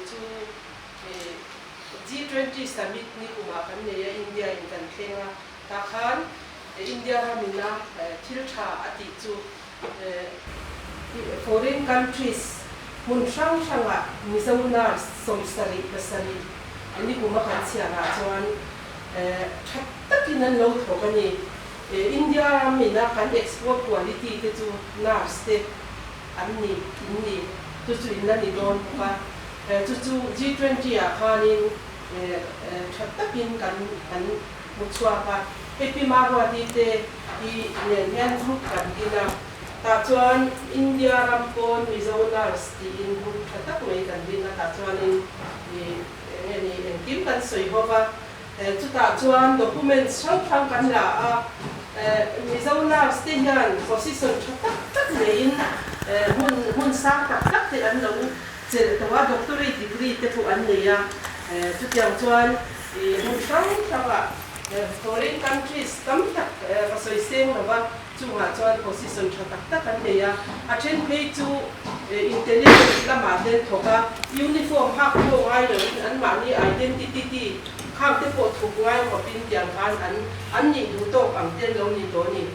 to G20 summit ni kuma kan ne India in kan thenga ta khan India hamina thiltha ati chu foreign countries mun sang sanga misona somsari basari ani kuma kan siara chuan takin lo thokani India hamina kan export quality te chu na step anni inni tu chu inna ni don ka chu G20 a khanin takin kan muchwa ka epi marwa di te I nen group kan dina ta chuan India rampon Mizona sti in group tak mai kan dina ta chuan in ni kim kan Sawihona chu ta chuan documents sang thang kan la a Mizona sti hian position tak nei in mun sa tak te an lo che tawa doctorate degree te pu an neya chu tiang chuan mun sang thanga foreign countries tam tak kasoi seng lawa chunga chuan position tak kan neya a then phei chu intelligence lama den thoka uniform hak ko ngai lo an mani identity ti khang te po thuk ngai ko pin tiang kan an ni du to ang ten lo ni to ni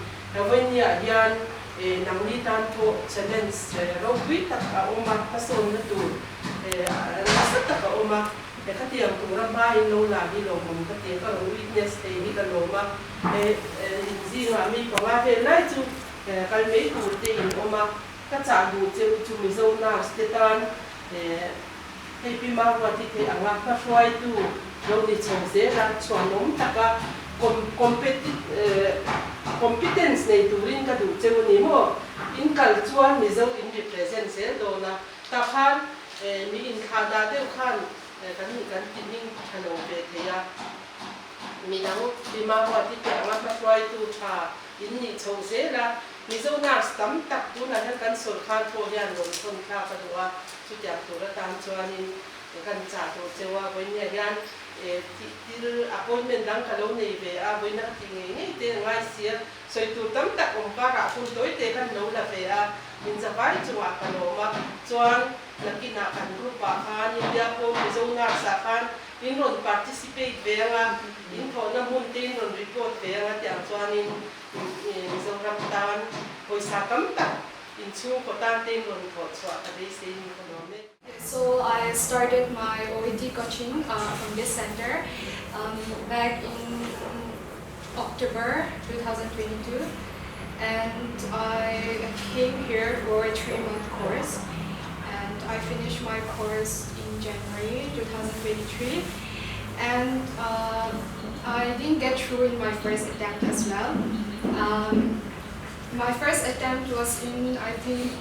when ya hian nangli tan to challenge ro wi tak a oma pason na tu asa tak a oma katiang tura ba in lo la hi lo mong katiang ka witness te hi ka lo ma ji nga mi ko nga he lai chu kal mei tu te in oma ka cha du che chu mi zo na stetan he pi ma wa ti te anga ka swai tu lo ni chong se la chuan nom taka competence nei turin ka du che ni mo in kal chuan mi zo in represent se do na ta khan mi in khada te khan kan tining thano pe theya minang bima wa ti pe anga pa swai tu tha in ni chho se la Mizona stam tak tu na kan sol khan tho hian ron thon kha ka duwa chu tiak tu ra tan chuan in kan cha to chewa boin ya hian til appointment dang ka lo nei ve a boina ti nge te ngai sia soi tu tam tak om ka ra kun toi te kan lo la ve a in za vai chuwa ka lo ma chuan nakina kan grupa khan India ko Mizona sa khan in ron participate ve nga in tho na mun te ron report ve nga tiang chuan in Mizona tan hoi sa tam tak in chu ko tan te ron tho chwa ka dei se ni ko me. So I started my OET coaching from this center back in October 2022, and I came here for a 3-month course. I finished my course in January 2023, and I didn't get through in my first attempt as well. My first attempt was in, I think,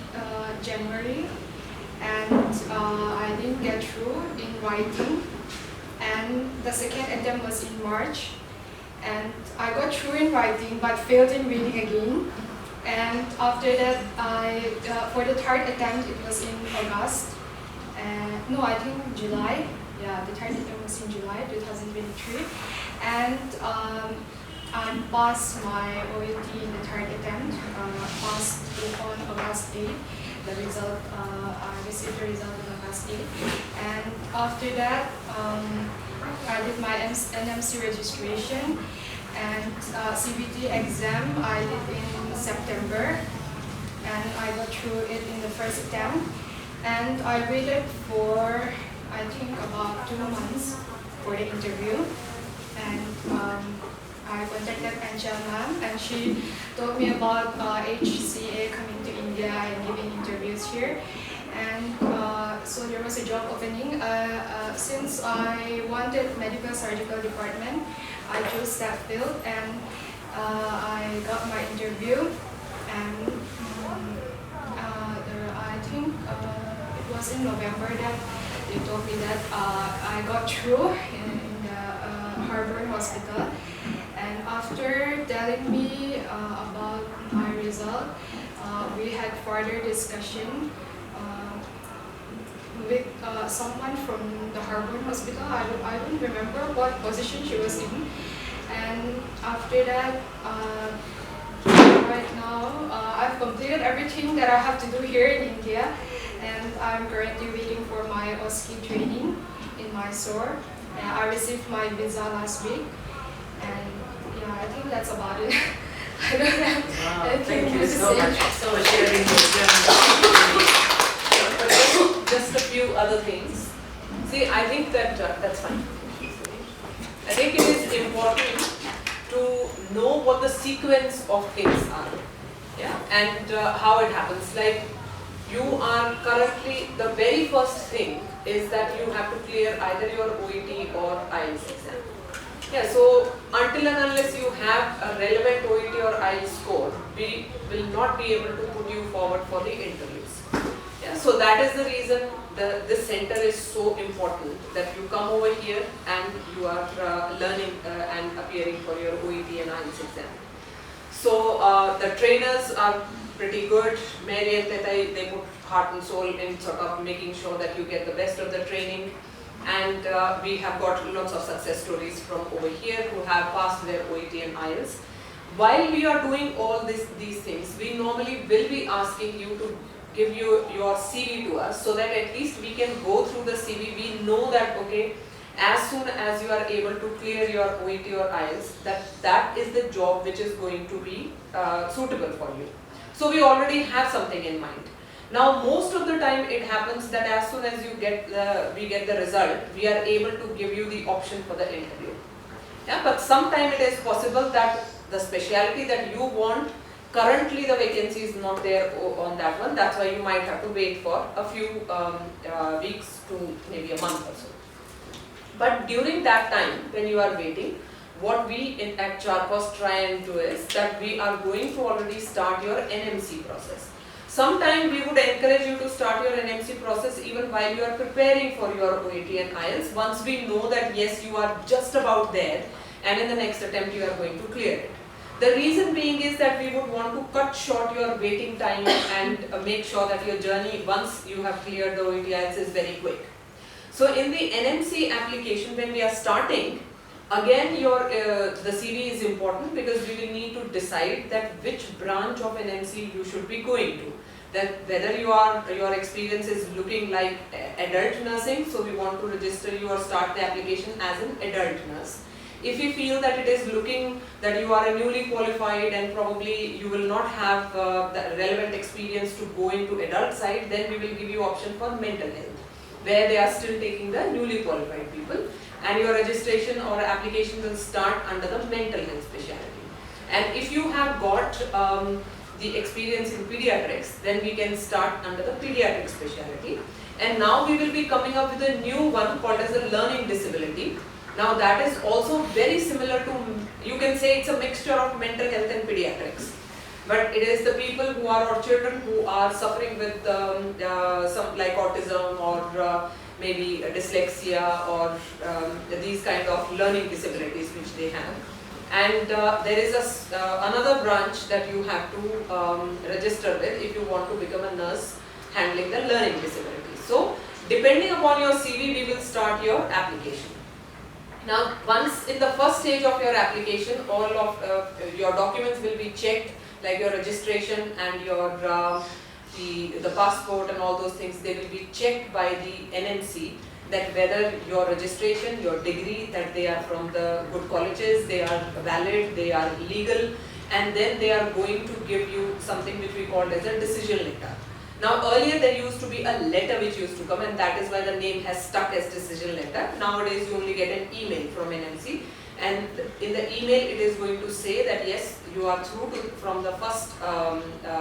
January, and I didn't get through in writing. And the second attempt was in March, and I got through in writing but failed in reading again. And after that, for the third attempt, it was in August. No, I think July. Yeah, the third attempt was in July 2023. And I passed my OET in the third attempt. Passed on August 8th. The result, I received the result on August 8th. And after that, I did my NMC registration. And CBT exam I did in September, and I got through it in the first attempt. And I waited for, I think, about 2 months for the interview. And I contacted Angel ma'am, and she told me about HCA coming to India and giving interviews here. And so there was a job opening. Since I wanted medical surgical department, I chose that field, and I got my interview. And I think it was in November that they told me that I got through in the Harvard Hospital. And after telling me about my result, we had further discussion with someone from the Harvard Hospital. I don't remember what position she was in. And after that, right now, I've completed everything that I have to do here in India. and I'm currently waiting for my OSCE training in Mysore. I received my visa last week, and yeah, I think that's about it. I don't have anything Thank you more to so say. much for sharing your journey. Just a few other things. See, I think that that's fine. I think it is important to know what the sequence of things are, yeah, and how it happens. Like, you are currently, the very first thing is that you have to clear either your OET or IELTS exam. Yeah, so until and unless you have a relevant OET or IELTS score, we will not be able to put you forward for the interviews. Yeah, so that is the reason this center is so important, that you come over here and you are learning and appearing for your OET and IELTS exam. So the trainers are pretty good. Mary and Teta, they put heart and soul in sort of making sure that you get the best of the training. And we have got lots of success stories from over here who have passed their OET and IELTS. While we are doing all these things, we normally will be asking you to give your CV to us, so that at least we can go through the CV. We know that, okay, as soon as you are able to clear your OET or IELTS, that is the job which is going to be suitable for you. So we already have something in mind. Now, most of the time it happens that as soon as we get the result, we are able to give you the option for the interview. Yeah, but sometimes it is possible that the specialty that you want, currently the vacancy is not there on that one. That's why you might have to wait for a few weeks to maybe a month or so. But during that time, when you are waiting, what we at Charcos try and do is that we are going to already start your NMC process. Sometimes we would encourage you to start your NMC process even while you are preparing for your OET and IELTS, once we know that yes, you are just about there and in the next attempt you are going to clear it. The reason being is that we would want to cut short your waiting time and make sure that your journey, once you have cleared the OET IELTS, is very quick. So in the NMC application, when we are starting, again the CV is important, because we will need to decide that which branch of NMC you should be going to. That whether your experience is looking like adult nursing, so we want to register you or start the application as an adult nurse. If you feel that it is looking that you are a newly qualified and probably you will not have the relevant experience to go into adult side, then we will give you option for mental health, where they are still taking the newly qualified people, and your registration or application will start under the mental health specialty. And if you have got the experience in pediatrics, then we can start under the pediatric specialty. And now we will be coming up with a new one called as a learning disability. Now that is also very similar to, you can say it's a mixture of mental health and pediatrics. But it is the people who are, or children who are suffering with some like autism or maybe dyslexia or these kind of learning disabilities which they have. And there is another branch that you have to register with if you want to become a nurse handling the learning disabilities. So depending upon your CV, we will start your application. Now, once in the first stage of your application, all of your documents will be checked, like your registration and your the passport and all those things. They will be checked by the NMC, that whether your registration, your degree, that they are from the good colleges, they are valid, they are legal, and then they are going to give you something which we call as a decision letter. Now earlier there used to be a letter which used to come, and that is why the name has stuck as decision letter. Nowadays you only get an email from NMC, and in the email it is going to say that yes, you are through from the first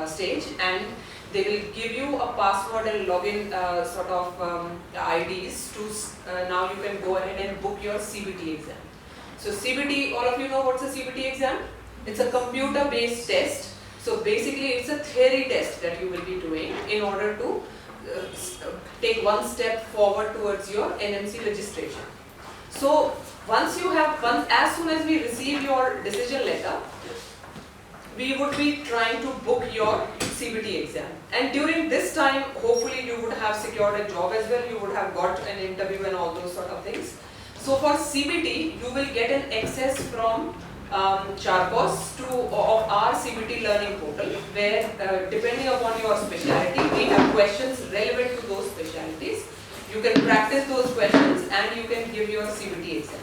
stage, and they will give you a password and login sort of IDs to now you can go ahead and book your CBT exam. So CBT, all of you know what's a CBT exam? It's a computer based test. So basically it's a theory test that you will be doing in order to take one step forward towards your NMC registration. So as soon as we receive your decision letter, we would be trying to book your CBT exam. And during this time, hopefully you would have secured a job as well, you would have got an interview and all those sort of things. So for CBT, you will get an access from Charcos of our CBT learning portal, where depending upon your specialty, we have questions relevant to those specialties. You can practice those questions and you can give your CBT exam.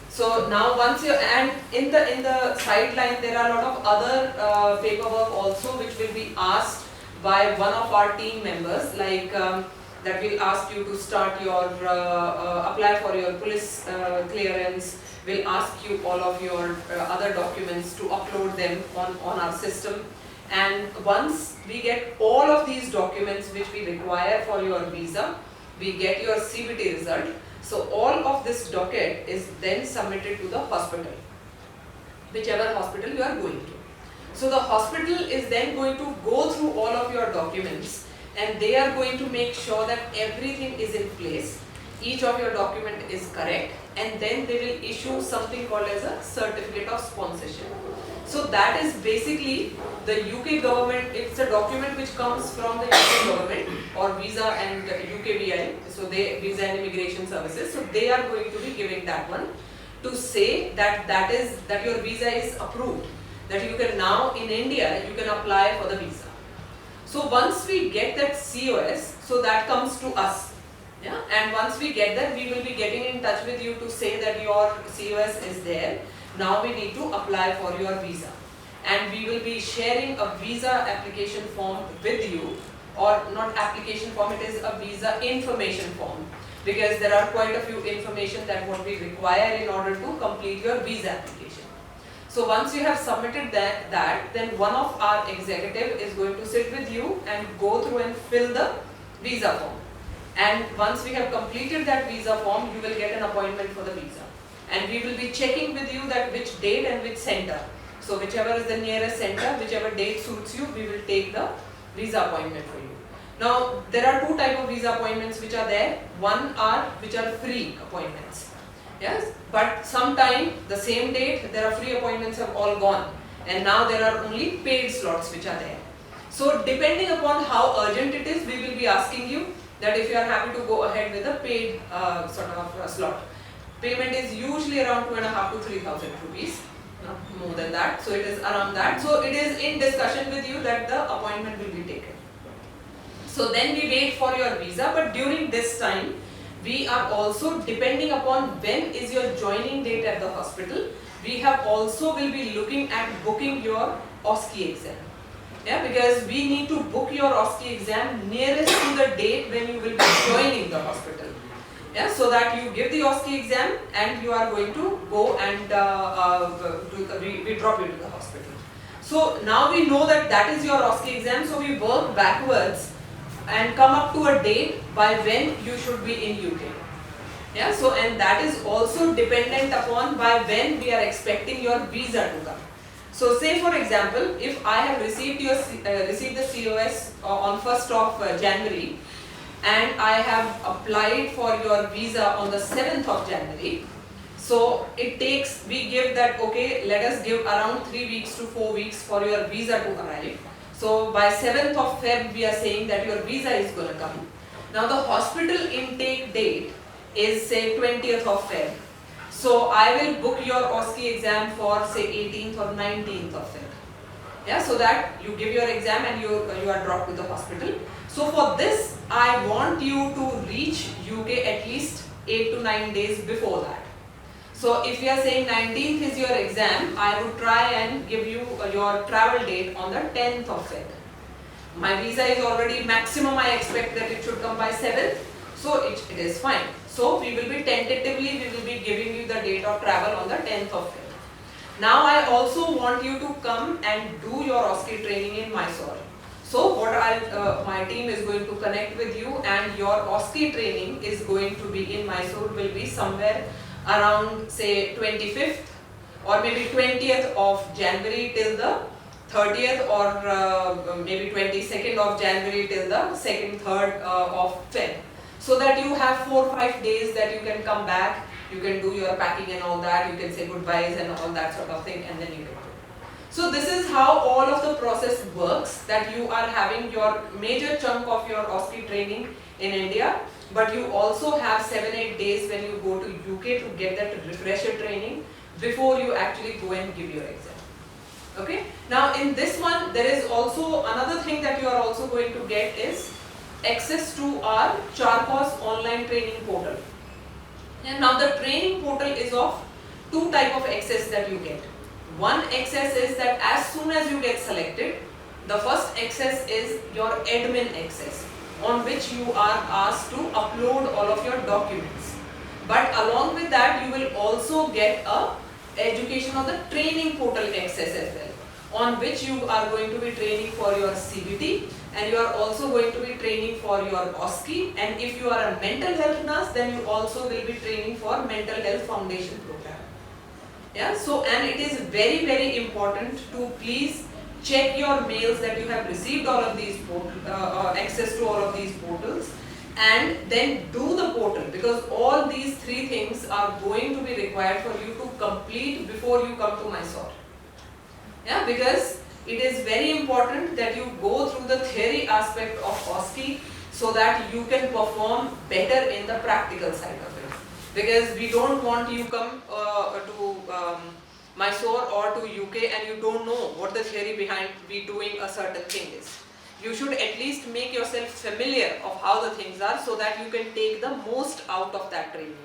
So now once you, and in the sideline there are a lot of other paperwork also which will be asked by one of our team members, like that will ask you to start your, apply for your police clearance, will ask you all of your other documents to upload them on our system. And once we get all of these documents which we require for your visa, we get your CBT result. So all of this docket is then submitted to the hospital, whichever hospital you are going to. So the hospital is then going to go through all of your documents and they are going to make sure that everything is in place, each of your document is correct, and then they will issue something called as a certificate of sponsorship. So that is basically the UK government, it's a document which comes from the UK government or Visa and UKVI, so they, Visa and Immigration Services, so they are going to be giving that one to say that that your visa is approved, that you can now in India you can apply for the visa. So once we get that COS, so that comes to us, yeah, and once we get that, we will be getting in touch with you to say that your COS is there. Now we need to apply for your visa, and we will be sharing a visa application form with you, or not application form, it is a visa information form, because there are quite a few information that what we require in order to complete your visa application. So once you have submitted that, then one of our executive is going to sit with you and go through and fill the visa form. And once we have completed that visa form, you will get an appointment for the visa. And we will be checking with you that which date and which center. So whichever is the nearest center, whichever date suits you, we will take the visa appointment for you. Now there are two types of visa appointments which are there. One are which are free appointments. Yes, but sometime the same date there are free appointments have all gone, and now there are only paid slots which are there. So depending upon how urgent it is, we will be asking you that if you are happy to go ahead with a paid sort of slot. Payment is usually around 2,500 to 3,000 rupees, not more than that. So it is around that. So it is in discussion with you that the appointment will be taken. So then we wait for your visa, but during this time, we are also, depending upon when is your joining date at the hospital, we have also will be looking at booking your OSCE exam. Yeah, because we need to book your OSCE exam nearest to the date when you will be joining the hospital. Yeah, so that you give the OSCE exam and you are going to go and we drop you to the hospital. So now we know that that is your OSCE exam, so we work backwards and come up to a date by when you should be in UK. Yeah, so and that is also dependent upon by when we are expecting your visa to come. So say for example, if I have received the COS on 1st of January and I have applied for your visa on the 7th of January, so it takes, we give that, okay, let us give around 3 weeks to 4 weeks for your visa to arrive. So by 7th of Feb, we are saying that your visa is going to come. Now the hospital intake date is say 20th of Feb. So I will book your OSCE exam for say 18th or 19th of Feb. Yeah, so that you give your exam and you are dropped to the hospital. So for this, I want you to reach UK at least 8 to 9 days before that. So if you are saying 19th is your exam, I would try and give you your travel date on the 10th of Feb. My visa is already maximum, I expect that it should come by 7th, so it is fine. So we will be tentatively, we will be giving you the date of travel on the 10th of Feb. Now I also want you to come and do your OSCE training in Mysore. So what my team is going to connect with you, and your OSCE training is going to be in Mysore, will be somewhere around say 25th or maybe 20th of January till the 30th, or maybe 22nd of January till the 2nd, 3rd of Feb. So that you have 4 or 5 days that you can come back, you can do your packing and all that, you can say goodbyes and all that sort of thing, and then you can go. So this is how all of the process works, that you are having your major chunk of your OSCE training in India, but you also have 7-8 days when you go to UK to get that refresher training. before you actually go and give your exam. Okay. Now in this one, there is also another thing that you are also going to get is access to our Charcos online training portal. And now the training portal is of two type of access that you get. One access is that as soon as you get selected, the first access is your admin access, on which you are asked to upload all of your documents. But along with that, you will also get a education on the training portal access as well, on which you are going to be training for your CBT, and you are also going to be training for your OSCE, and if you are a mental health nurse, then you also will be training for mental health foundation program. Yeah, so and it is very, very important to please check your mails that you have received all of these access to all of these portals, and then do the portal, because all these three things are going to be required for you to complete before you come to Mysore. Yeah, because it is very important that you go through the theory aspect of OSCE so that you can perform better in the practical side of it. Because we don't want you come to Mysore or to UK and you don't know what the theory behind we doing a certain thing is. You should at least make yourself familiar of how the things are so that you can take the most out of that training.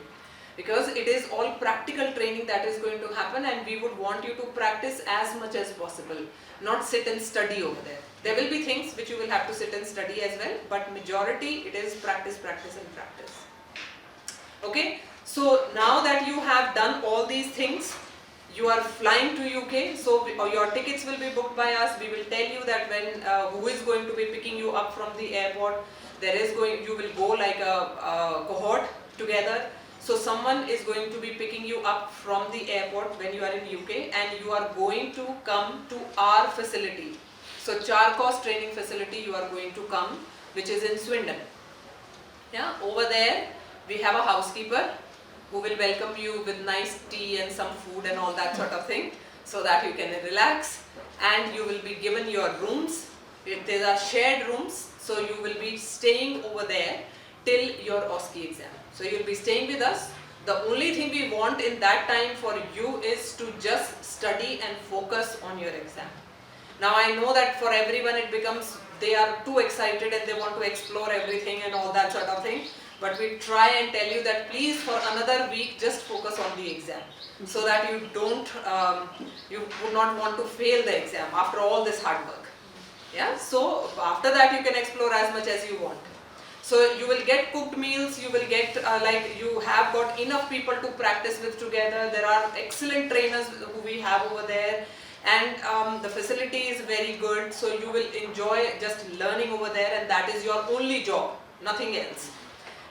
Because it is all practical training that is going to happen, and we would want you to practice as much as possible, not sit and study over there. There will be things which you will have to sit and study as well, but majority it is practice, practice and practice. Okay, so now that you have done all these things, you are flying to UK, so your tickets will be booked by us. We will tell you that when who is going to be picking you up from the airport. You will go like a cohort together. So someone is going to be picking you up from the airport when you are in UK, and you are going to come to our facility. So Charcos training facility you are going to come, which is in Swindon. Yeah, over there we have a housekeeper who will welcome you with nice tea and some food and all that sort of thing, so that you can relax, and you will be given your rooms. These are shared rooms, so you will be staying over there till your OSCE exam. So you will be staying with us. The only thing we want in that time for you is to just study and focus on your exam. Now I know that for everyone it becomes, they are too excited and they want to explore everything and all that sort of thing. But we try and tell you that please for another week just focus on the exam, so that you don't, you would not want to fail the exam after all this hard work. Yeah, so after that you can explore as much as you want. So you will get cooked meals, you will get like you have got enough people to practice with together. There are excellent trainers who we have over there, and the facility is very good. So you will enjoy just learning over there, and that is your only job, nothing else.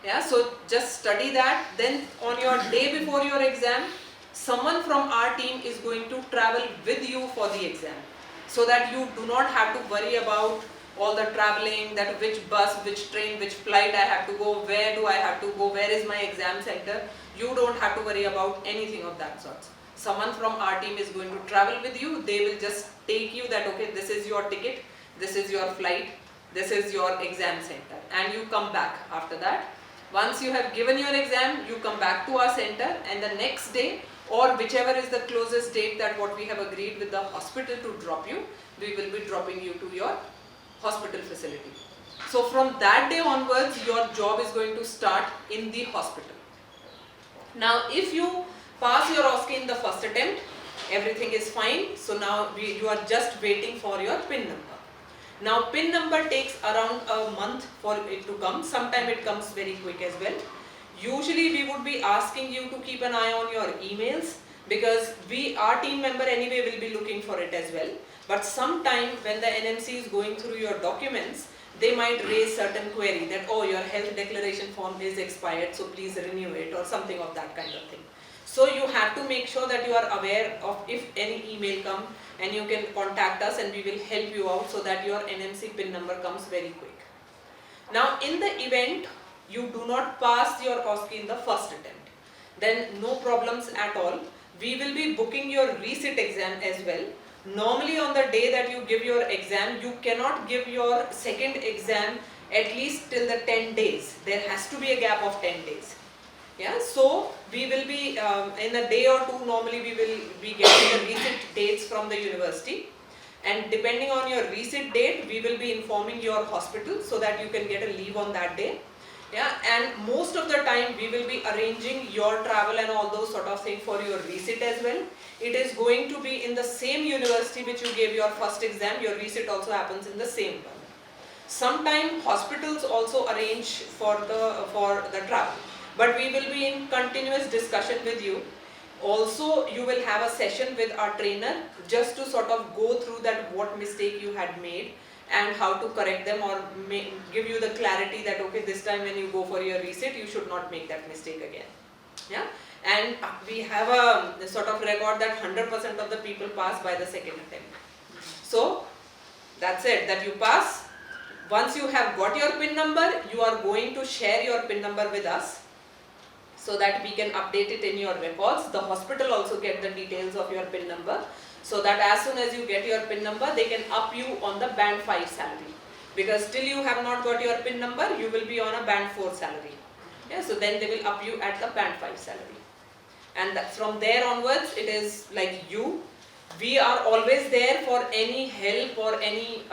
Yeah, so just study that. Then on your day before your exam, someone from our team is going to travel with you for the exam, so that you do not have to worry about all the traveling, that which bus, which train, which flight I have to go, where do I have to go, where is my exam center. You don't have to worry about anything of that sort. Someone from our team is going to travel with you. They will just take you that, okay, this is your ticket, this is your flight, this is your exam center, and you come back after that. Once you have given your exam, you come back to our center, and the next day or whichever is the closest date that what we have agreed with the hospital to drop you, we will be dropping you to your hospital facility. So from that day onwards, your job is going to start in the hospital. Now if you pass your OSCE in the first attempt, everything is fine. So now you are just waiting for your PIN number. Now PIN number takes around a month for it to come. Sometimes it comes very quick as well. Usually we would be asking you to keep an eye on your emails, because our team member anyway will be looking for it as well. But sometime when the NMC is going through your documents, they might raise certain query that, oh, your health declaration form is expired, so please renew it, or something of that kind of thing. So you have to make sure that you are aware of if any email comes, and you can contact us and we will help you out so that your NMC PIN number comes very quick. Now in the event you do not pass your OSCE in the first attempt, then no problems at all. We will be booking your resit exam as well. Normally on the day that you give your exam, you cannot give your second exam at least till the 10 days. There has to be a gap of 10 days. Yeah, so we will be in a day or two. Normally, we will be getting the recent dates from the university, and depending on your recent date, we will be informing your hospital so that you can get a leave on that day. Yeah, and most of the time we will be arranging your travel and all those sort of things for your resit as well. It is going to be in the same university which you gave your first exam. Your resit also happens in the same one. Sometimes hospitals also arrange for the travel, but we will be in continuous discussion with you. Also, you will have a session with our trainer just to sort of go through that what mistake you had made and how to correct them, or give you the clarity that okay, this time when you go for your resit, you should not make that mistake again. Yeah, and we have a sort of record that 100% of the people pass by the second attempt. So that's it, that you pass. Once you have got your PIN number, you are going to share your PIN number with us so that we can update it in your records. The hospital also get the details of your PIN number, so that as soon as you get your PIN number, they can up you on the band 5 salary. Because till you have not got your PIN number, you will be on a band 4 salary. Yeah, so then they will up you at the band 5 salary. And from there onwards, it is like you. We are always there for any help or any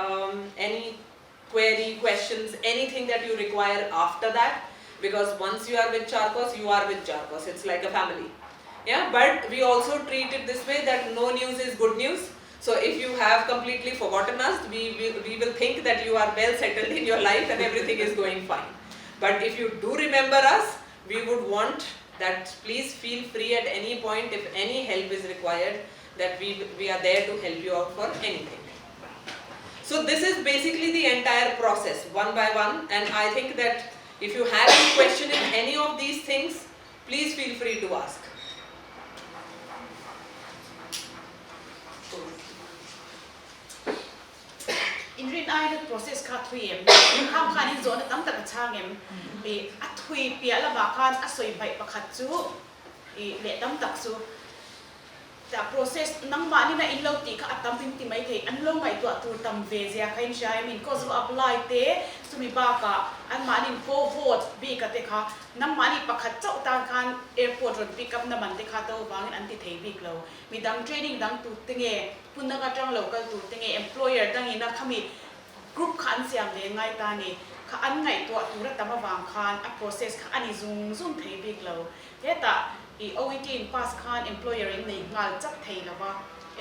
query, questions, anything that you require after that. Because once you are with Charcos, you are with Charcos. It's like a family. Yeah, but we also treat it this way that no news is good news. So if you have completely forgotten us, we will think that you are well settled in your life and everything is going fine. But if you do remember us, we would want that please feel free at any point, if any help is required, that we are there to help you out for anything. So this is basically the entire process, one by one, and I think that if you have any question in any of these things, please feel free to ask. In rin ai the process ka thuim ham khan in zone tam tak changem e a thui pia la ba khan a soi bai pakhat chu e le tam tak chu ta process nang ma ni na in lo ti ka atam pim ti mai thei an lo mai to tur tam ve zia khain shai min cause of apply te sumi ba ka an ma ni ko vote bi ka te kha nam ma ni pakhat chau ta khan airport road pick up na man te kha to bang an ti thei big lo mi dang training dang tu tinge punna ka tang local tu tinge employer dang ina khami group khan siam le ngai ta ni kha an ngai to tu ra tam wang khan a process kha ani zum thei big lo eta i OET in pass khan employer in nei ngal chak thei lawa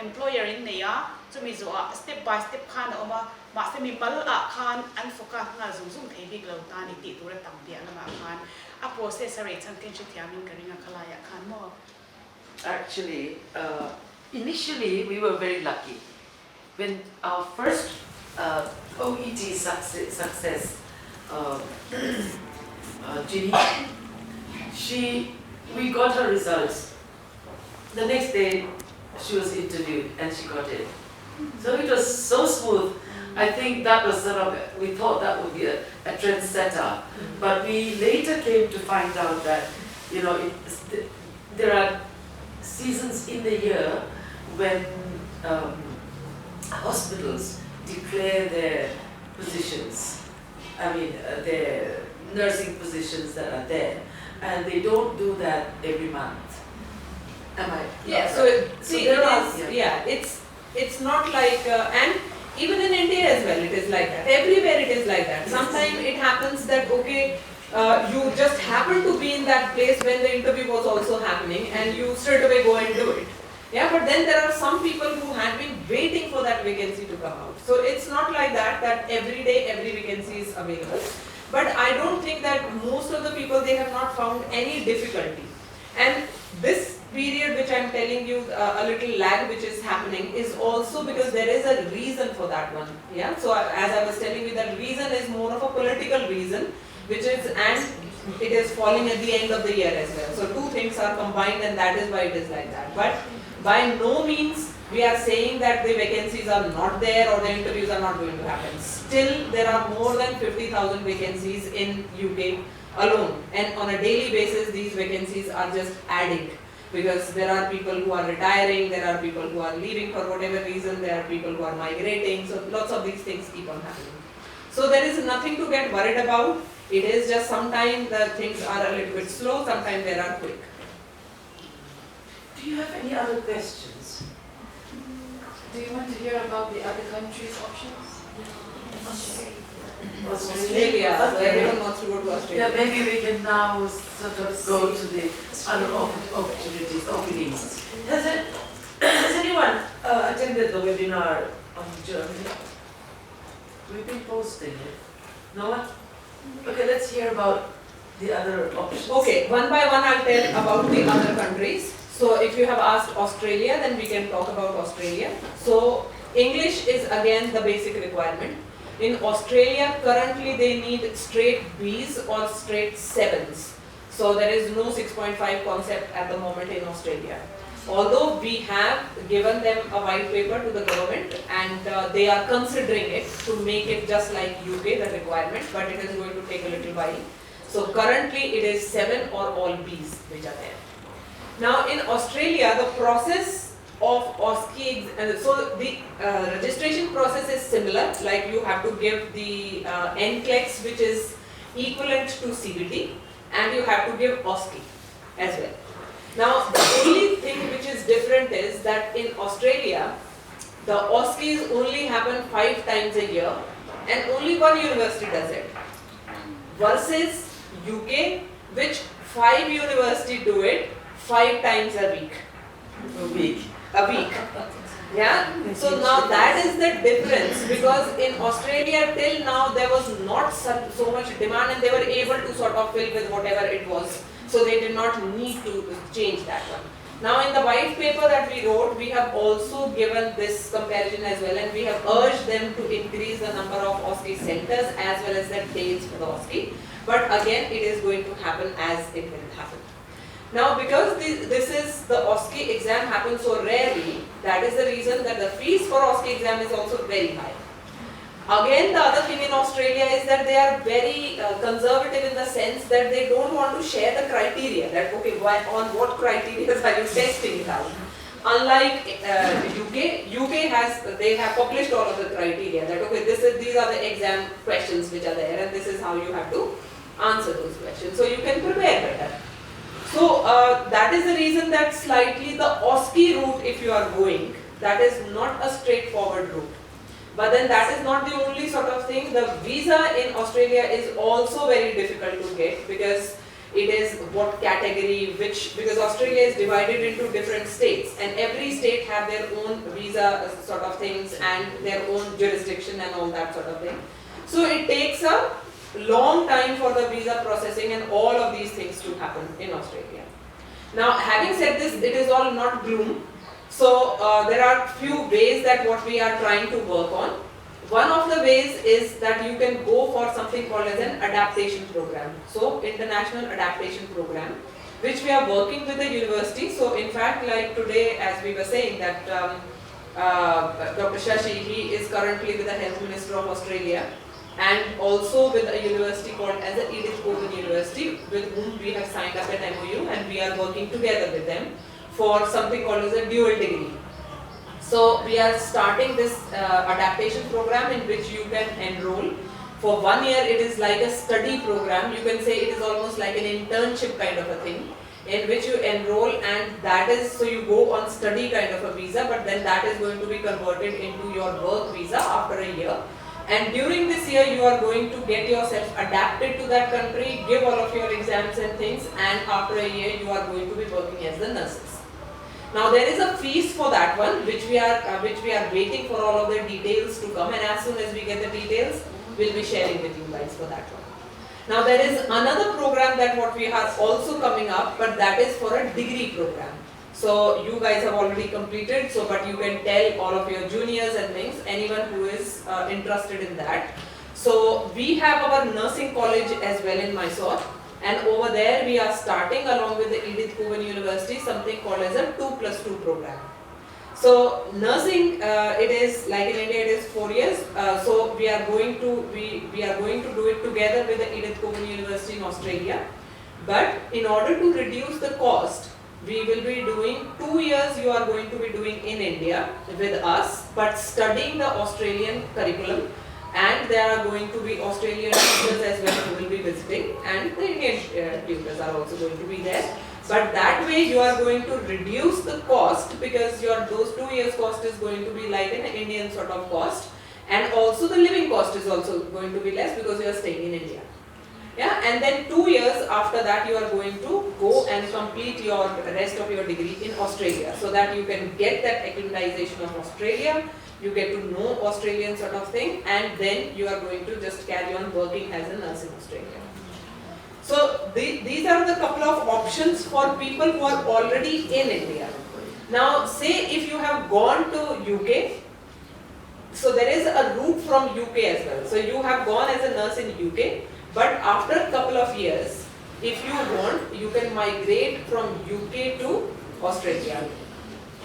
employer in nei a chumi zo a step by step khan oma ma se mi pal a khan an foka ngal zum thei big lo ta ni ti tu ra tam bia lama khan a process are chan ken chi thiamin karinga khalaya khan mo. Actually, initially we were very lucky. When our first OET success, Ginny, we got her results. The next day, she was interviewed and she got it. So it was so smooth. I think that was sort of, we thought that would be a trendsetter. But we later came to find out that, you know, there are seasons in the year when hospitals declare their positions, I mean their nursing positions that are there, and they don't do that every month. Am I? Yeah, so see, it's not like, and even in India as well it is like that, everywhere it is like that. Sometimes it happens that okay, you just happen to be in that place when the interview was also happening and you straight away go and do it. Yeah, but then there are some people who have been waiting for that vacancy to come out. So it's not like that every day every vacancy is available. But I don't think that most of the people, they have not found any difficulty. And this period which I am telling you, a little lag which is happening, is also because there is a reason for that one. Yeah. So as I was telling you, that reason is more of a political reason, which is, and it is falling at the end of the year as well. So two things are combined, and that is why it is like that. But by no means we are saying that the vacancies are not there or the interviews are not going to happen. Still, there are more than 50,000 vacancies in UK alone, and on a daily basis these vacancies are just adding, because there are people who are retiring, there are people who are leaving for whatever reason, there are people who are migrating, so lots of these things keep on happening. So there is nothing to get worried about. It is just sometimes the things are a little bit slow, sometimes they are quick. Do you have any other questions? Do you want to hear about the other countries' options? Australia, so everyone wants to go to Australia. Yeah, maybe we can now sort of go to the other opportunities, openings. Has anyone attended the webinar on Germany? We've been posting it. No one? Okay, let's hear about the other options. Okay, one by one I'll tell about the other countries. So if you have asked Australia, then we can talk about Australia. So English is again the basic requirement. In Australia, currently they need straight B's or straight 7s. So there is no 6.5 concept at the moment in Australia. Although we have given them a white paper to the government and they are considering it to make it just like UK, the requirement, but it is going to take a little while. So currently it is 7 or all B's which are there. Now in Australia, the process of OSCE, so the registration process is similar, like you have to give the NCLEX which is equivalent to CBT, and you have to give OSCE as well. Now the only thing which is different is that in Australia, the OSCEs only happen 5 times a year and only one university does it, versus UK which 5 universities do it 5 times a week. A week. Yeah, so now that is the difference, because in Australia till now there was not so much demand and they were able to sort of fill with whatever it was, so they did not need to change that one. Now in the white paper that we wrote, we have also given this comparison as well, and we have urged them to increase the number of OSCE centers as well as the dates for the OSCE, but again it is going to happen as it will happen. Now because this is the OSCE exam happens so rarely, that is the reason that the fees for OSCE exam is also very high. Again, the other thing in Australia is that they are very conservative in the sense that they don't want to share the criteria, that okay, on what criteria are you testing it out. Unlike UK they have published all of the criteria, that okay, these are the exam questions which are there and this is how you have to answer those questions, so you can prepare better. So that is the reason that slightly the OSCE route, if you are going, that is not a straightforward route. But then that is not the only sort of thing. The visa in Australia is also very difficult to get, because it is what category, because Australia is divided into different states and every state have their own visa sort of things and their own jurisdiction and all that sort of thing. So it takes a long time for the visa processing and all of these things to happen in Australia. Now having said this, it is all not gloom. So there are few ways that what we are trying to work on. One of the ways is that you can go for something called as an adaptation program. So international adaptation program, which we are working with the university. So in fact, like today, as we were saying that Dr. Shashi, he is currently with the Health Minister of Australia, and also with a university called as the Edith Cowan University, with whom we have signed up an MOU and we are working together with them for something called as a dual degree. So we are starting this adaptation program in which you can enroll. For 1 year it is like a study program, you can say it is almost like an internship kind of a thing, in which you enroll, and that is, so you go on study kind of a visa, but then that is going to be converted into your work visa after a year. And during this year you are going to get yourself adapted to that country, give all of your exams and things, and after a year you are going to be working as the nurses. Now there is a fees for that one, which we are waiting for all of the details to come, and as soon as we get the details, we'll be sharing with you guys for that one. Now there is another program that what we are also coming up, but that is for a degree program. So you guys have already completed, so but you can tell all of your juniors and things, anyone who is interested in that. So we have our nursing college as well in Mysore, and over there we are starting along with the Edith Cowan University something called as a 2+2 program. So nursing, it is like in India it is 4 years. So we are going to do it together with the Edith Cowan University in Australia. But in order to reduce the cost, we will be doing 2 years. You are going to be doing in India with us, but studying the Australian curriculum. And there are going to be Australian tutors as well who will be visiting, and the Indian tutors are also going to be there. But that way you are going to reduce the cost, because your those 2 years cost is going to be like an Indian sort of cost, and also the living cost is also going to be less because you are staying in India. Yeah, and then 2 years after that you are going to go and complete your rest of your degree in Australia, so that you can get that acclimatization of Australia, you get to know Australian sort of thing, and then you are going to just carry on working as a nurse in Australia. So these are the couple of options for people who are already in India. Now say if you have gone to UK, so there is a route from UK as well. So you have gone as a nurse in UK, but after a couple of years, if you want, you can migrate from UK to Australia.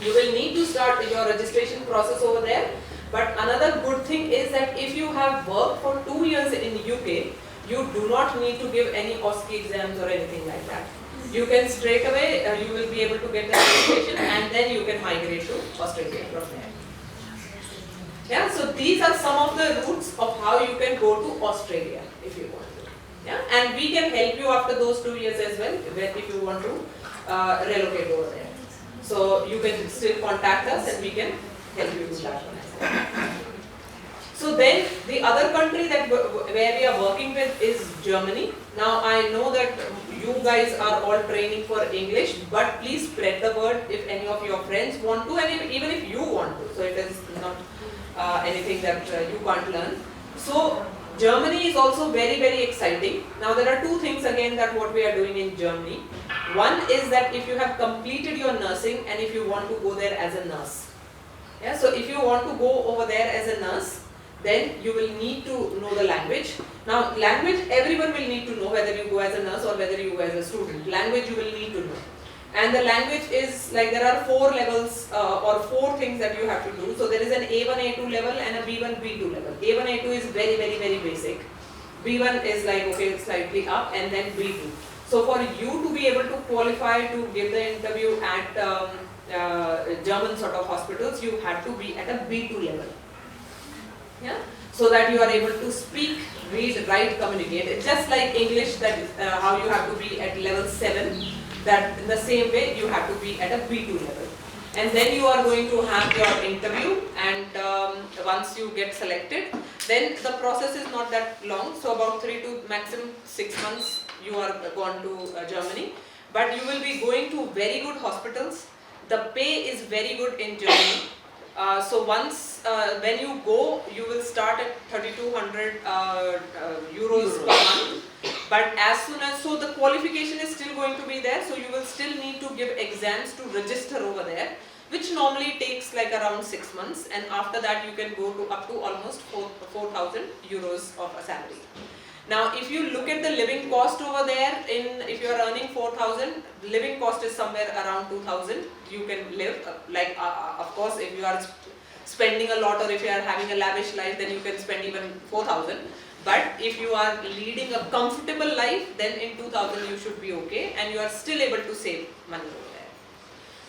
You will need to start your registration process over there. But another good thing is that if you have worked for 2 years in UK, you do not need to give any OSCE exams or anything like that. You can straight away, you will be able to get the registration, and then you can migrate to Australia from there. Yeah, so these are some of the routes of how you can go to Australia if you want to. Yeah, and we can help you after those 2 years as well if you want to relocate over there. So you can still contact us and we can help you with that one as well. So then the other country that where we are working with is Germany. Now I know that you guys are all training for English, but please spread the word if any of your friends want to, and even if you want to. So it is not anything that you can't learn. So Germany is also very, very exciting. Now there are two things again that what we are doing in Germany. One is that if you have completed your nursing and if you want to go there as a nurse. Yeah, so if you want to go over there as a nurse, then you will need to know the language. Now language everyone will need to know, whether you go as a nurse or whether you go as a student. Language you will need to know. And the language is like there are 4 levels or 4 things that you have to do. So there is an A1, A2 level and a B1, B2 level. A1, A2 is very, very, very basic. B1 is like okay, slightly up, and then B2. So for you to be able to qualify to give the interview at German sort of hospitals, you have to be at a B2 level. Yeah, so that you are able to speak, read, write, communicate. It's just like English, that how you have to be at level 7. That in the same way you have to be at a B2 level. And then you are going to have your interview, and once you get selected, then the process is not that long. So about 3 to maximum 6 months you are gone to Germany. But you will be going to very good hospitals. The pay is very good in Germany. So once when you go, you will start at 3,200 euros per month. But as soon as, so the qualification is still going to be there, so you will still need to give exams to register over there, which normally takes like around 6 months, and after that you can go to up to almost 4,000 euros of a salary. Now if you look at the living cost over there, if you are earning 4,000, living cost is somewhere around 2,000. You can live, of course if you are spending a lot or if you are having a lavish life, then you can spend even 4,000. But if you are leading a comfortable life, then in 2,000 you should be okay, and you are still able to save money over there.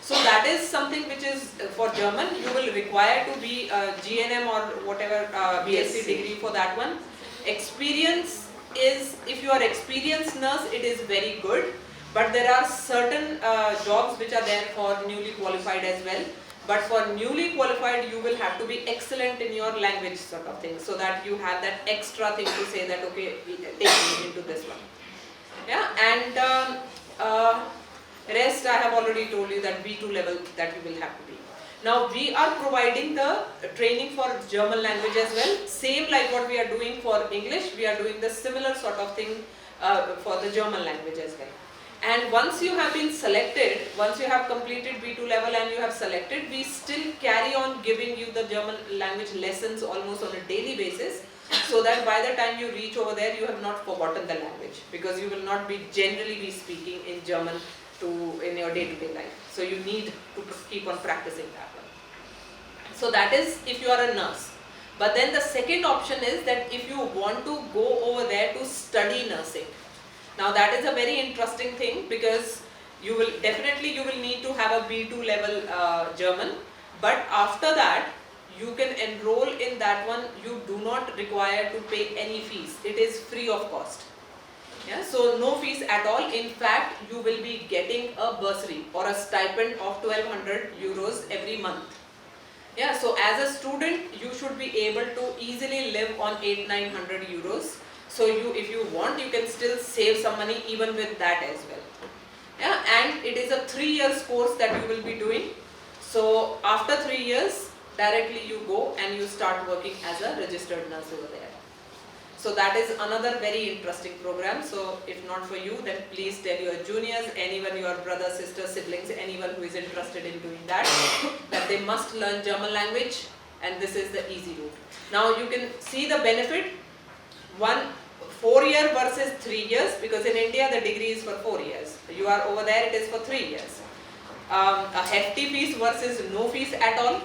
So that is something which is for German. You will require to be a GNM or whatever BSc degree for that one. Experience is, if you are experienced nurse, it is very good. But there are certain jobs which are there for newly qualified as well. But for newly qualified, you will have to be excellent in your language sort of thing, so that you have that extra thing to say that okay, take me into this one. Yeah, and rest I have already told you that B2 level that you will have to be. Now we are providing the training for German language as well. Same like what we are doing for English, we are doing the similar sort of thing for the German language as well. And once you have been selected, once you have completed B2 level and you have selected, we still carry on giving you the German language lessons almost on a daily basis, so that by the time you reach over there, you have not forgotten the language, because you will not be generally be speaking in German in your day-to-day life. So you need to keep on practicing that one. So that is if you are a nurse. But then the second option is that if you want to go over there to study nursing. Now that is a very interesting thing, because you will definitely need to have a B2 level German, but after that you can enroll in that one. You do not require to pay any fees. It is free of cost. Yeah, so no fees at all. In fact, you will be getting a bursary or a stipend of 1200 euros every month. Yeah, so as a student, you should be able to easily live on 800-900 euros. So if you want, you can still save some money even with that as well. Yeah, and it is a 3-year course that you will be doing. So after 3 years, directly you go and you start working as a registered nurse over there. So that is another very interesting program. So if not for you, then please tell your juniors, anyone, your brother, sister, siblings, anyone who is interested in doing that, that they must learn German language, and this is the easy route. Now you can see the benefit, 4 year versus 3 years, because in India the degree is for 4 years. You are over there, it is for 3 years. A hefty fees versus no fees at all.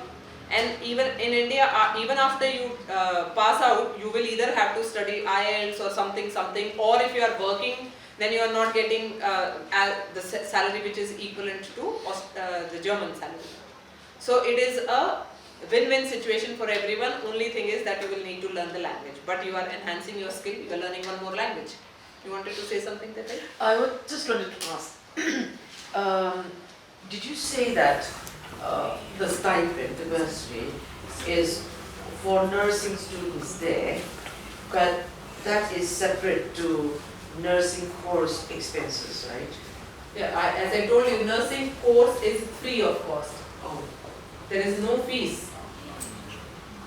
And even in India, even after you pass out, you will either have to study IELTS or something, or if you are working, then you are not getting the salary which is equivalent to the German salary. So it is a win-win situation for everyone. Only thing is that you will need to learn the language, but you are enhancing your skill, you are learning one more language. You wanted to say something, Tatai? I just wanted to ask, did you say that the stipend, the bursary, is for nursing students there, but that is separate to nursing course expenses, right? Yeah, as I told you, nursing course is free of cost. Oh. There is no fees.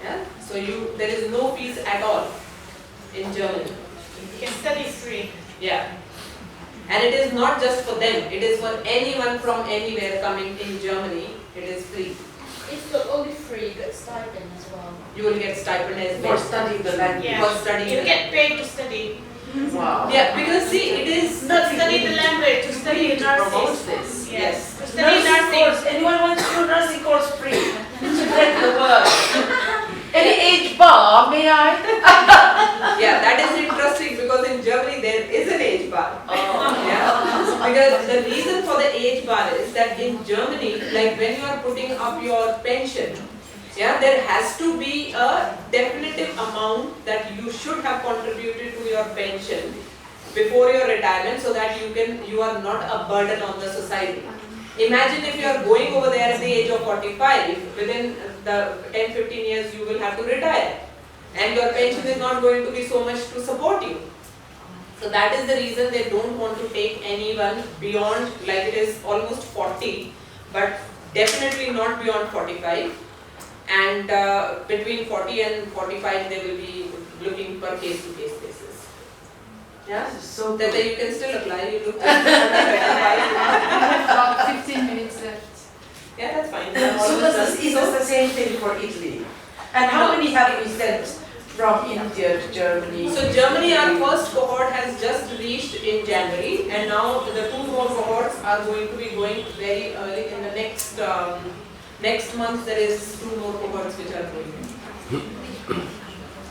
Yeah, so there is no fees at all in Germany. You can study free. Yeah, and it is not just for them. It is for anyone from anywhere coming in Germany. It is free. It's not only free, but stipend as well. You will get stipend as well. For studying the language. Yeah. For studying You the get paid to study. Wow. Yeah, because see, it is Not study the language, to study to promote nurses. this. Yes. To study Nursing nursing. course, anyone wants to do nursing course free? Spread the word. Any age bar, may I? Yeah, that is interesting because in Germany there is an age bar. Oh. Yeah, because the reason for the age bar is that in Germany, like when you are putting up your pension, yeah, there has to be a definitive amount that you should have contributed to your pension before your retirement, so that you are not a burden on the society. Imagine if you are going over there at the age of 45, within the 10-15 years you will have to retire, and your pension is not going to be so much to support you. So that is the reason they don't want to take anyone beyond, like it is almost 40, but definitely not beyond 45. And between 40 and 45 they will be looking per case-to-case basis. Yeah, So that you can still apply. You look About 15 minutes left. Yeah, that's fine. is this the same thing for Italy? And how many have we sent from India to Germany? So Germany, our first cohort has just reached in January, and now the 2 more cohorts are going to be going very early in the next month. There is 2 more cohorts which are going.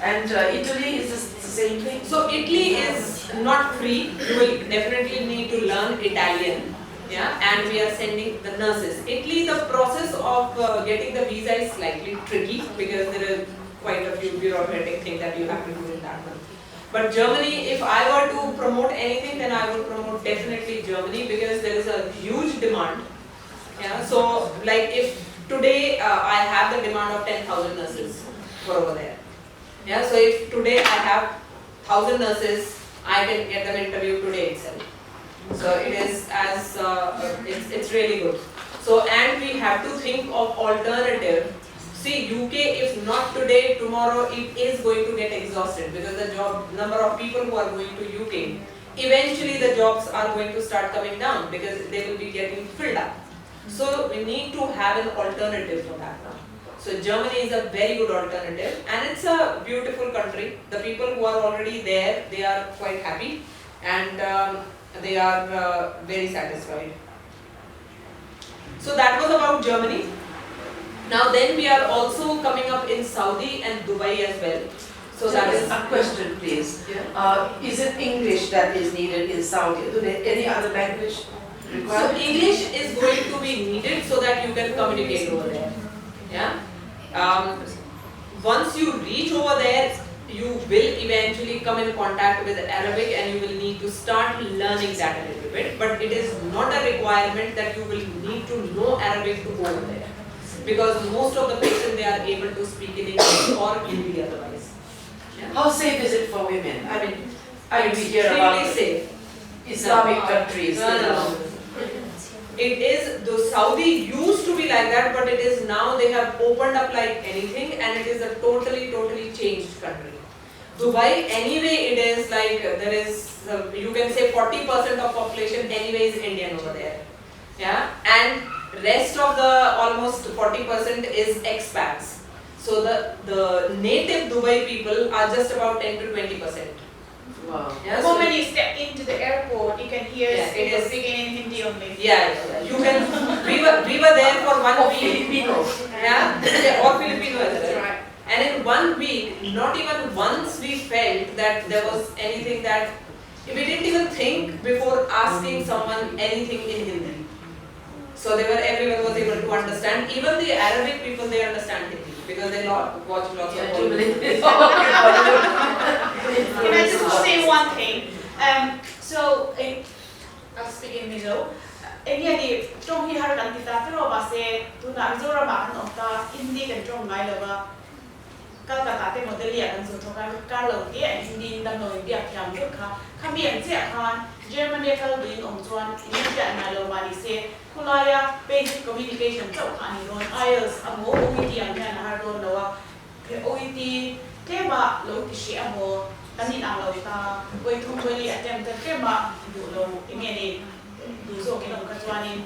And Italy, is this the same thing? So Italy is not free. You will definitely need to learn Italian. Yeah, and we are sending the nurses. Italy, the process of getting the visa is slightly tricky because there are quite a few bureaucratic things that you have to do in that one. But Germany, if I were to promote anything, then I would promote definitely Germany because there is a huge demand. Yeah, so like if today I have the demand of 10,000 nurses for over there. Yeah, so if today I have 1,000 nurses, I can get them interviewed today itself. So it is as it's really good. So and we have to think of alternative. See, UK, if not today, tomorrow it is going to get exhausted because the number of people who are going to UK, eventually the jobs are going to start coming down because they will be getting filled up. So we need to have an alternative for that now. So Germany is a very good alternative, and it's a beautiful country. The people who are already there, they are quite happy, and they are very satisfied. So that was about Germany. Now then we are also coming up in Saudi and Dubai as well. So that is a question, please. Yeah. Is it English that is needed in Saudi? Do they any other language So required? English is going to be needed so that you can communicate over there. Yeah. once you reach over there, you will eventually come in contact with Arabic and you will need to start learning that a little bit. But it is not a requirement that you will need to know Arabic to go over there. Because most of the patients, they are able to speak in English or Hindi otherwise. Yeah. How safe is it for women? I mean, we hear Extremely about safe. Islamic countries. No. It is, the Saudi used to be like that, but it is now they have opened up like anything, and it is a totally changed country. Dubai, anyway, it is like there is, you can say 40% of population anyway is Indian over there. Yeah, and rest of the almost 40% is expats. So the native Dubai people are just about 10 to 20%. Wow. Yeah, The so moment you step into the airport, you can hear people speaking in Hindi only. yeah, you can. We were there for 1 week. Filipino. Yeah, or Filipino as That's well. right. And in 1 week, not even once we felt that there was anything that we didn't even think before asking someone anything in Hindi. So everyone was able to understand. Even the Arabic people, they understand Hindi because they watch lots of Bollywood. Can I just say one thing? I'll speak in Mizo. Again, trong hi har kan kita pero base tu na zora ba kan okta Hindi kan trong ngai lawa. Calcutta te model ya kan so thoka Carlo ti Hindi dan no India kyam ke kha khamian che khan Germany kal bin ong chuan India na lo mari se kulaya basic communication chau khani ron IELTS amo OET ang kan har ron lawa OET te ba lo ti shi amo tani ang lo ta koi thum koi attempt te ba du lo ingeni du zo ke no ka chuanin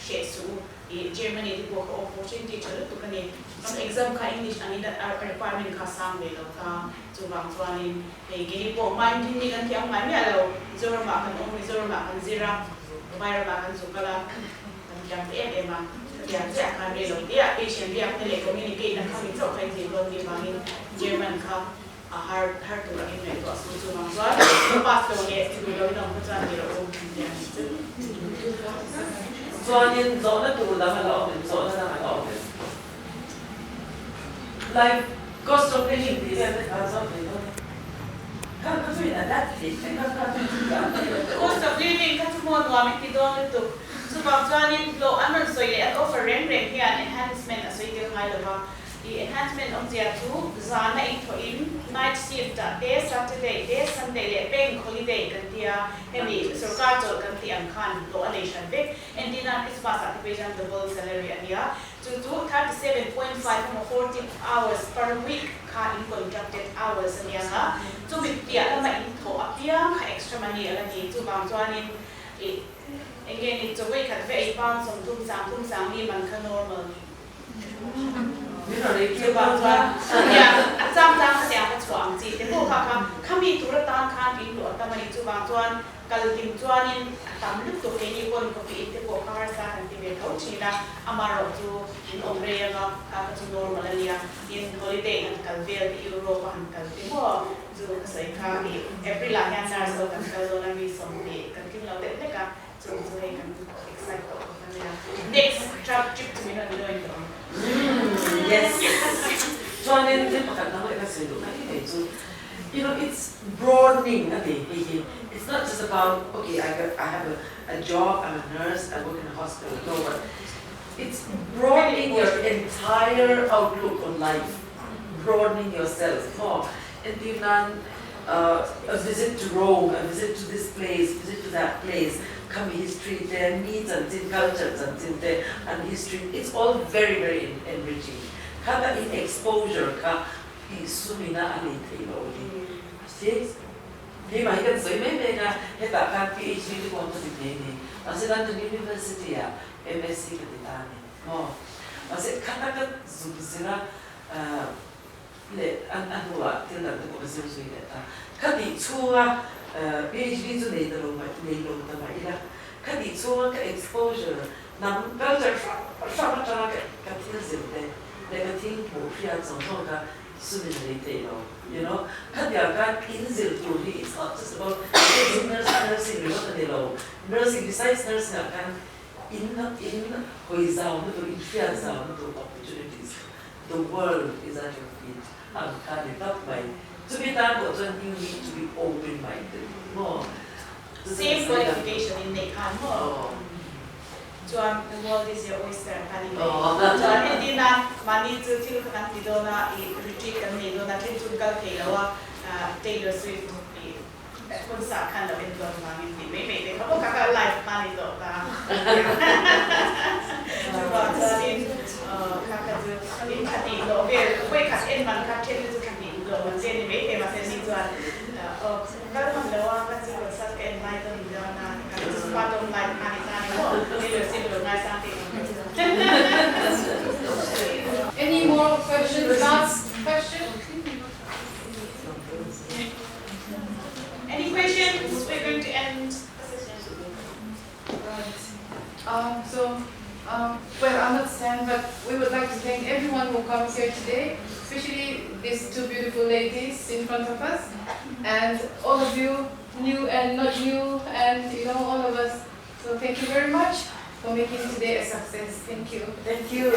she su Germany di ko opportunity chalu tu kani exam ka English ani that requirement ka sang le lo ta chu bang chuanin gini po man din ni kan tiang man ya lo zora ma kan zora ma kan zira bayar ba kan zukala kan tiang te ma tiang ja kan le lo dia patient dia tele communicate na kami zo kai ji lo ni bangin German ka hard to in me to so chu bang chuan pas ko ye ti lo no ko chuan ni lo dia Chuanin zawna tur lam alo awin, zawna lam alo awin. Like cost of living this cost of living ka tu mo wa mi ti don tu chu bang chuanin lo anon soi le offer rent hian enhancement asoi te ngai lo ba the enhancement of the two zana in night shift day Saturday day Sunday le bank holiday kan dia hemi sarkar chol kan ti ang khan lo alation bek and dina Christmas activation double salary ania to 37.5 or 40 hours per week ka in contracted hours ania nga to mi pia la ma in tho apia ka extra money ala ni to bang chuanin again it's a week at very pound some tum sang ni man ka normalคือบางวันอย่างจำเสียงกระชวงจีแต่พวกเขามีธุรกิจการบินหลวงแต่มันจูบางวันการบินจวนนี่ตามลึกตัวเองคนก็ปีแต่พวกเขาสร้างที่เป็นเขาชีนะอามาเราจูอินอเมริกาเขาจูนอร์มาเลเซียอินฮอลิเดย์กันเวลที่ยุโรปกันที่พวกจูใส่ข้าวเอพริลาแฮนนาร์โซกันเราเรามีสองเด็กกันที่เราเด็กเล็กกันจูให้กัน excited next trip to Milan Yes. Chuanin din pakat na kasi do na so you know it's broadening it's not just about okay I have a job, I'm a nurse, I work in a hospital, no, but it's broadening your entire outlook on life, broadening yourself more. And you've done a visit to Rome, a visit to this place, visit to that place, come history there, meet and cultures and history. It's all very enriching. Kada in exposure ka isumina alite lodi. Yes. Di ba hikan soy may na heta ka PhD di ko to dipeni. Kasi London University MSc ka ditani. No. Kasi kada ka zubsira le anwa tinda ko kasi suy ta. Kadi chua PhD zu nei lo ta mai la. Kadi chua ka exposure nam culture sha ka tinzinte. Negative portion something ka sumilite you know kadya ka inzil to it's not just about nursing nursing besides nursing kan in hoizao to influence to opportunities the world is at your feet. I'm kind of my. To be done, but you need to be open-minded. More. Same qualification in the kan mo. Oh. Chuan the world is your oyster kan ni. Oh. Chuan hindi na mani chu til kan ti do na I retreat kan ni do na tin chu kal thei lawa Taylor Swift ni. Kun sa kan la ben do ma ni ti me me te ko ka ka live mani do ta. Chuan chuan in ka ka chu in khati do ve koi khat en man khat chen chu khati do man chen ni me te ma se ni chuan ka man lawa ka chu sa ke en mai do ni do na ka chu pa do live mani ta ni ko Taylor Swift do na sa ti. Any more questions? Last question? Any questions? We're going to end the session. Well, I'm not Stan, but we would like to thank everyone who comes here today, especially these two beautiful ladies in front of us, and all of you, new and not new, and all of us. So thank you very much for making today a success. Thank you. Thank you.